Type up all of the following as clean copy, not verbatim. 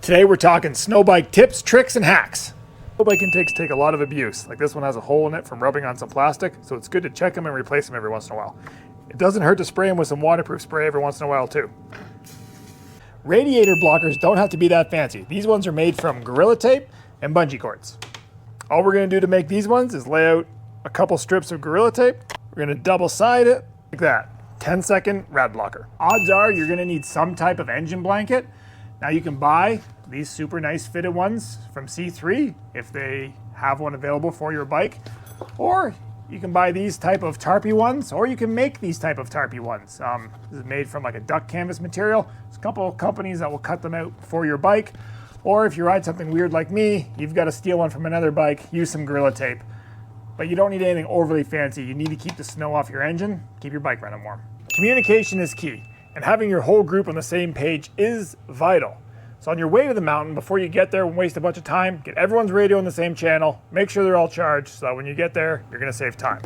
Today we're talking snow bike tips, tricks, and hacks. Snow bike intakes take a lot of abuse. Like this one has a hole in it from rubbing on some plastic, so it's good to check them and replace them every once in a while. It doesn't hurt to spray them with some waterproof spray every once in a while too. Radiator blockers don't have to be that fancy. These ones are made from Gorilla Tape and bungee cords. All we're going to do to make these ones is lay out a couple strips of Gorilla Tape. We're going to double side it like that. 10-second rad blocker. Odds are you're going to need some type of engine blanket. Now you can buy these super nice fitted ones from C3 if they have one available for your bike, or you can buy these type of tarpy ones, or you can make these type of tarpy ones. This is made from like a duck canvas material. There's a couple of companies that will cut them out for your bike, or if you ride something weird like me, you've got to steal one from another bike, use some Gorilla Tape. But you don't need anything overly fancy. You need to keep the snow off your engine, keep your bike running warm. Communication is key, and having your whole group on the same page is vital. So on your way to the mountain, before you get there and waste a bunch of time, get everyone's radio on the same channel, make sure they're all charged so that when you get there, you're gonna save time.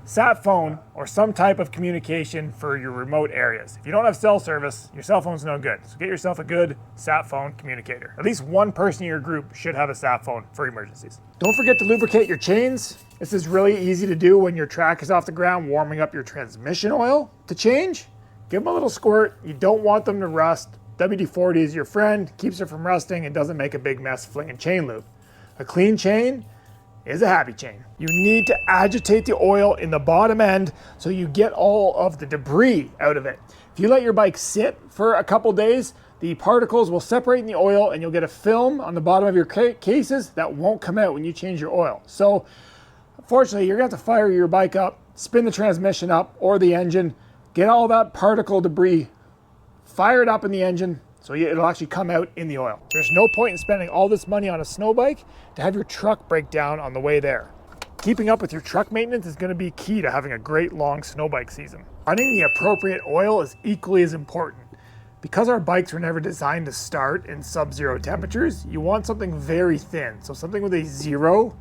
Sat phone or some type of communication for your remote areas. If you don't have cell service, your cell phone's no good. So get yourself a good sat phone communicator. At least one person in your group should have a sat phone for emergencies. Don't forget to lubricate your chains. This is really easy to do when your track is off the ground, warming up your transmission oil to change. Give them a little squirt. You don't want them to rust. WD-40 is your friend, keeps it from rusting, and doesn't make a big mess flinging chain lube. A clean chain is a happy chain. You need to agitate the oil in the bottom end so you get all of the debris out of it. If you let your bike sit for a couple days, the particles will separate in the oil and you'll get a film on the bottom of your cases that won't come out when you change your oil. So unfortunately, you're gonna have to fire your bike up, spin the transmission up or the engine, get all that particle debris, fire it up in the engine so it'll actually come out in the oil. There's no point in spending all this money on a snow bike to have your truck break down on the way there. Keeping up with your truck maintenance is going to be key to having a great long snow bike season. Running the appropriate oil is equally as important. Because our bikes were never designed to start in sub-zero temperatures, you want something very thin. So something with a 0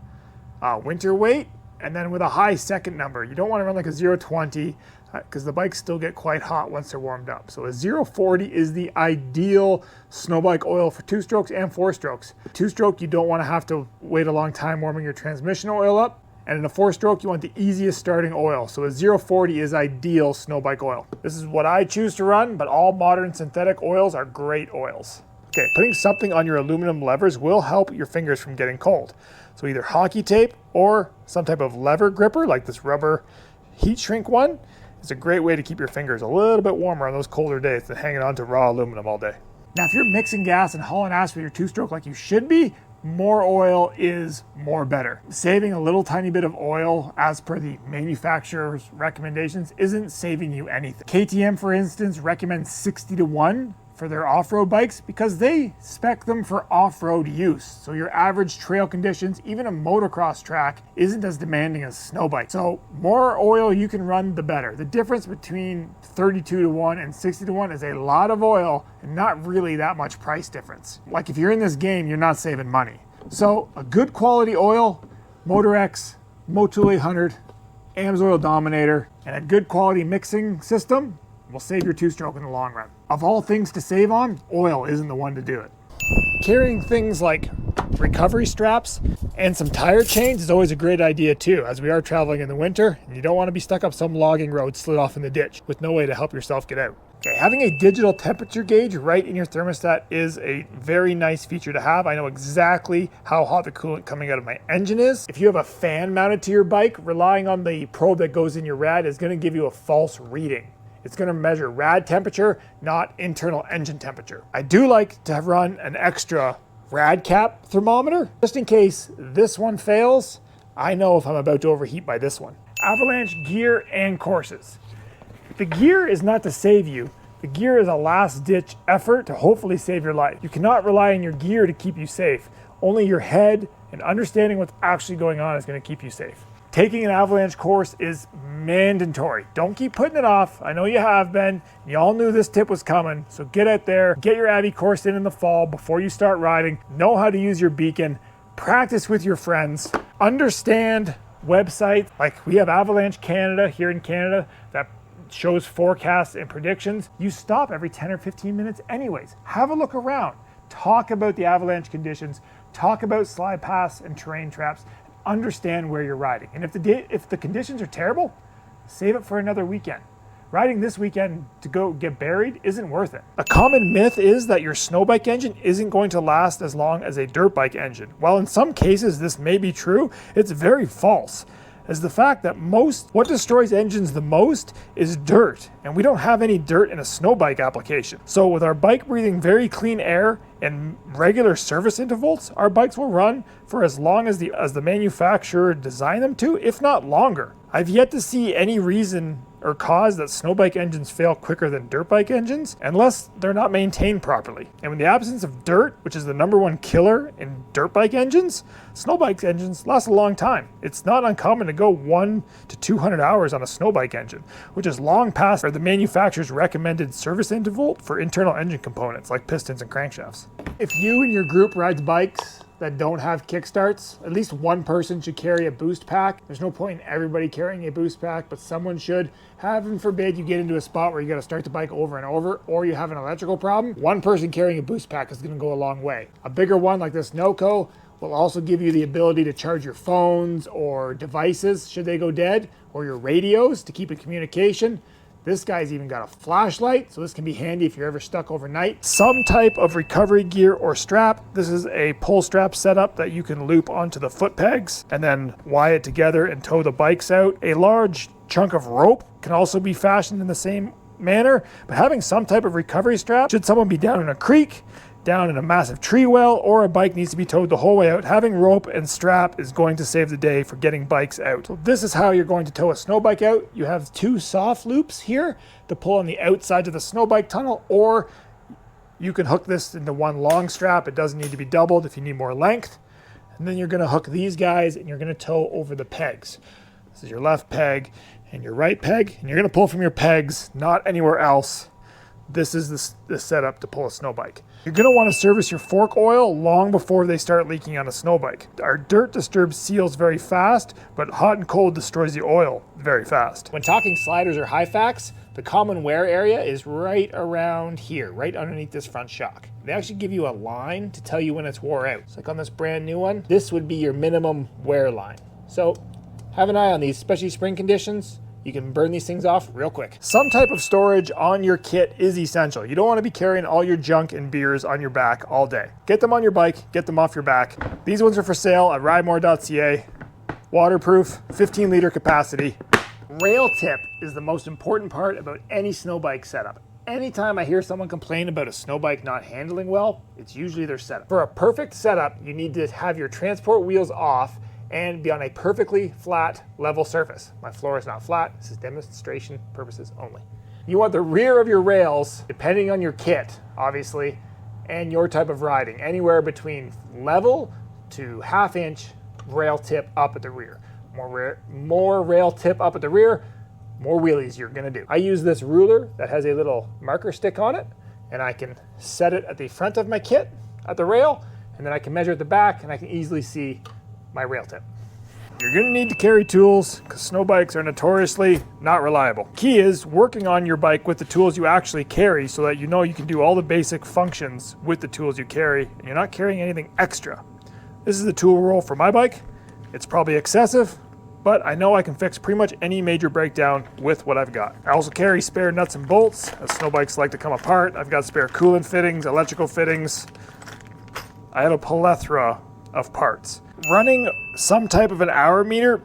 winter weight and then with a high second number. You don't want to run like a 0.20 because the bikes still get quite hot once they're warmed up. So a 0.40 is the ideal snow bike oil for 2-strokes and 4-strokes. 2-stroke, you don't want to have to wait a long time warming your transmission oil up. And in a 4-stroke, you want the easiest starting oil. So a 0.40 is ideal snow bike oil. This is what I choose to run, but all modern synthetic oils are great oils. Okay, putting something on your aluminum levers will help your fingers from getting cold. So either hockey tape or some type of lever gripper, like this rubber heat shrink one, is a great way to keep your fingers a little bit warmer on those colder days than hanging on to raw aluminum all day. Now, if you're mixing gas and hauling ass with your 2-stroke like you should be, more oil is more better. Saving a little tiny bit of oil as per the manufacturer's recommendations isn't saving you anything. KTM, for instance, recommends 60-to-1 for their off-road bikes because they spec them for off-road use. So your average trail conditions, even a motocross track, isn't as demanding as snow bike. So more oil you can run, the better. The difference between 32-to-1 and 60-to-1 is a lot of oil and not really that much price difference. Like if you're in this game, you're not saving money. So a good quality oil, Motor-X, Moto 800, AMSOIL Dominator, and a good quality mixing system will save your 2-stroke in the long run. Of all things to save on, oil isn't the one to do it. Carrying things like recovery straps and some tire chains is always a great idea too, as we are traveling in the winter and you don't want to be stuck up some logging road slid off in the ditch with no way to help yourself get out. Okay, having a digital temperature gauge right in your thermostat is a very nice feature to have. I know exactly how hot the coolant coming out of my engine is. If you have a fan mounted to your bike, relying on the probe that goes in your rad is going to give you a false reading. It's going to measure rad temperature, not internal engine temperature. I do like to run an extra rad cap thermometer. Just in case this one fails, I know if I'm about to overheat by this one. Avalanche gear and courses. The gear is not to save you. The gear is a last-ditch effort to hopefully save your life. You cannot rely on your gear to keep you safe. Only your head and understanding what's actually going on is going to keep you safe. Taking an avalanche course is mandatory. Don't keep putting it off. I know you have been. You all knew this tip was coming. So get out there, get your Avy course in the fall before you start riding. Know how to use your beacon. Practice with your friends. Understand websites. Like we have Avalanche Canada here in Canada that shows forecasts and predictions. You stop every 10 or 15 minutes anyways. Have a look around. talk about the avalanche conditions, talk about slide paths and terrain traps, understand where you're riding. And if the conditions are terrible, save it for another weekend. Riding this weekend to go get buried isn't worth it. A common myth is that your snowbike engine isn't going to last as long as a dirt bike engine. While in some cases this may be true, it's very false, as the fact that what destroys engines the most is dirt, and we don't have any dirt in a snowbike application. So with our bike breathing very clean air and regular service intervals, our bikes will run for as long as the manufacturer designed them to, if not longer. I've yet to see any reason or cause that snowbike engines fail quicker than dirt bike engines unless they're not maintained properly. And in the absence of dirt, which is the #1 killer in dirt bike engines, snowbike engines last a long time. It's not uncommon to go 100 to 200 hours on a snowbike engine, which is long past the manufacturer's recommended service interval for internal engine components like pistons and crankshafts. If you and your group rides bikes that don't have kickstarts, at least one person should carry a boost pack. There's no point in everybody carrying a boost pack, but someone should. Heaven forbid you get into a spot where you got to start the bike over and over, or you have an electrical problem. One person carrying a boost pack is going to go a long way. A bigger one like this Noco will also give you the ability to charge your phones or devices should they go dead, or your radios to keep in communication. This guy's even got a flashlight, so this can be handy if you're ever stuck overnight. Some type of recovery gear or strap. This is a pull strap setup that you can loop onto the foot pegs and then wire it together and tow the bikes out. A large chunk of rope can also be fashioned in the same manner, but having some type of recovery strap, should someone be down in a creek, down in a massive tree well, or a bike needs to be towed the whole way out, having rope and strap is going to save the day for getting bikes out. So this is how you're going to tow a snowbike out. You have 2 soft loops here to pull on the outside of the snowbike tunnel, or you can hook this into one long strap. It doesn't need to be doubled if you need more length. And then you're going to hook these guys and you're going to tow over the pegs. This is your left peg and your right peg, and you're going to pull from your pegs, not anywhere else. This is the setup to pull a snowbike. You're going to want to service your fork oil long before they start leaking on a snowbike. Our dirt disturbs seals very fast, but hot and cold destroys the oil very fast. When talking sliders or high facts, the common wear area is right around here, right underneath this front shock. They actually give you a line to tell you when it's wore out. So like on this brand new one, this would be your minimum wear line. So have an eye on these, especially spring conditions. You can burn these things off real quick. Some type of storage on your kit is essential. You don't want to be carrying all your junk and beers on your back all day. Get them on your bike, get them off your back. These ones are for sale at ridemore.ca. Waterproof, 15-liter capacity. Rail tip is the most important part about any snowbike setup. Anytime I hear someone complain about a snowbike not handling well, it's usually their setup. For a perfect setup, you need to have your transport wheels off and be on a perfectly flat, level surface. My floor is not flat. This is demonstration purposes only. You want the rear of your rails, depending on your kit, obviously, and your type of riding, anywhere between level to half-inch rail tip up at the rear. More rail tip up at the rear, more wheelies you're gonna do. I use this ruler that has a little marker stick on it, and I can set it at the front of my kit at the rail, and then I can measure at the back, and I can easily see my rail tip. You're going to need to carry tools because snow bikes are notoriously not reliable. Key is working on your bike with the tools you actually carry so that you know you can do all the basic functions with the tools you carry and you're not carrying anything extra. This is the tool roll for my bike. It's probably excessive, but I know I can fix pretty much any major breakdown with what I've got. I also carry spare nuts and bolts as snow bikes like to come apart. I've got spare coolant fittings, electrical fittings. I have a plethora of parts. Running some type of an hour meter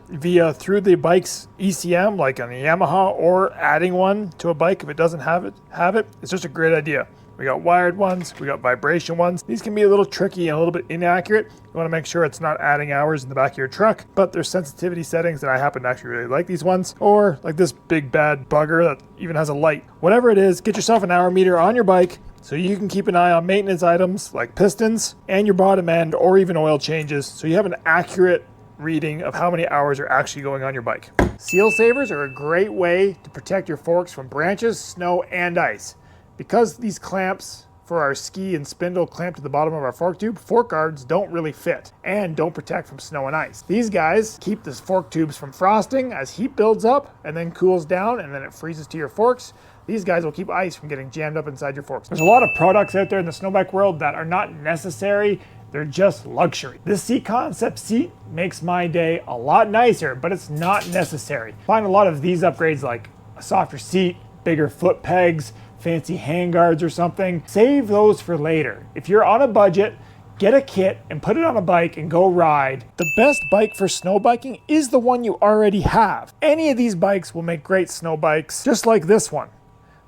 through the bike's ECM, like on a Yamaha, or adding one to a bike if it doesn't have it, it's just a great idea. We got wired ones, we got vibration ones. These can be a little tricky and a little bit inaccurate. You want to make sure it's not adding hours in the back of your truck, but there's sensitivity settings, and I happen to actually really like these ones. Or like this big bad bugger that even has a light. Whatever it is, get yourself an hour meter on your bike so you can keep an eye on maintenance items like pistons and your bottom end, or even oil changes, so you have an accurate reading of how many hours are actually going on your bike. Seal savers are a great way to protect your forks from branches, snow, and ice. Because these clamps for our ski and spindle clamp to the bottom of our fork tube, fork guards don't really fit and don't protect from snow and ice. These guys keep the fork tubes from frosting as heat builds up and then cools down and then it freezes to your forks. These guys will keep ice from getting jammed up inside your forks. There's a lot of products out there in the snowbike world that are not necessary. They're just luxury. This seat concept seat makes my day a lot nicer, but it's not necessary. Find a lot of these upgrades like a softer seat, bigger foot pegs, fancy handguards or something. Save those for later. If you're on a budget, get a kit and put it on a bike and go ride. The best bike for snowbiking is the one you already have. Any of these bikes will make great snow bikes, just like this one.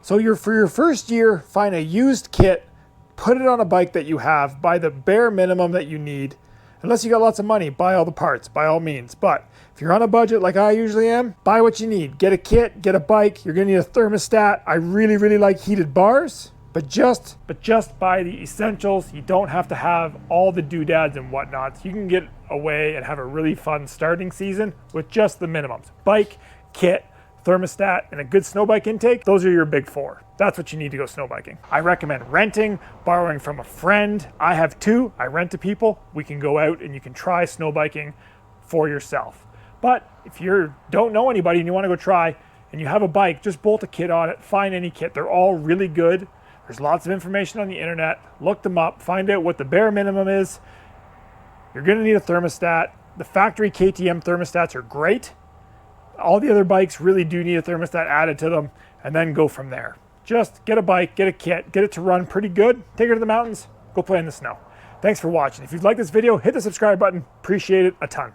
So for your first year, find a used kit, put it on a bike that you have, buy the bare minimum that you need. Unless you got lots of money, buy all the parts, by all means. But if you're on a budget like I usually am, buy what you need. Get a kit, get a bike. You're gonna need a thermostat. I really, really like heated bars, but just buy the essentials. You don't have to have all the doodads and whatnots. You can get away and have a really fun starting season with just the minimums. Bike, kit, thermostat, and a good snow bike intake. Those are your big four. That's what you need to go snowbiking. I recommend renting, borrowing from a friend. I have two. I rent to people. We can go out and you can try snowbiking for yourself. But if you don't know anybody and you want to go try and you have a bike, just bolt a kit on it. Find any kit. They're all really good. There's lots of information on the internet. Look them up. Find out what the bare minimum is. You're going to need a thermostat. The factory KTM thermostats are great. All the other bikes really do need a thermostat added to them, and then go from there. Just get a bike, get a kit, get it to run pretty good, take it to the mountains, go play in the snow. Thanks for watching. If you've liked this video, hit the subscribe button. Appreciate it a ton.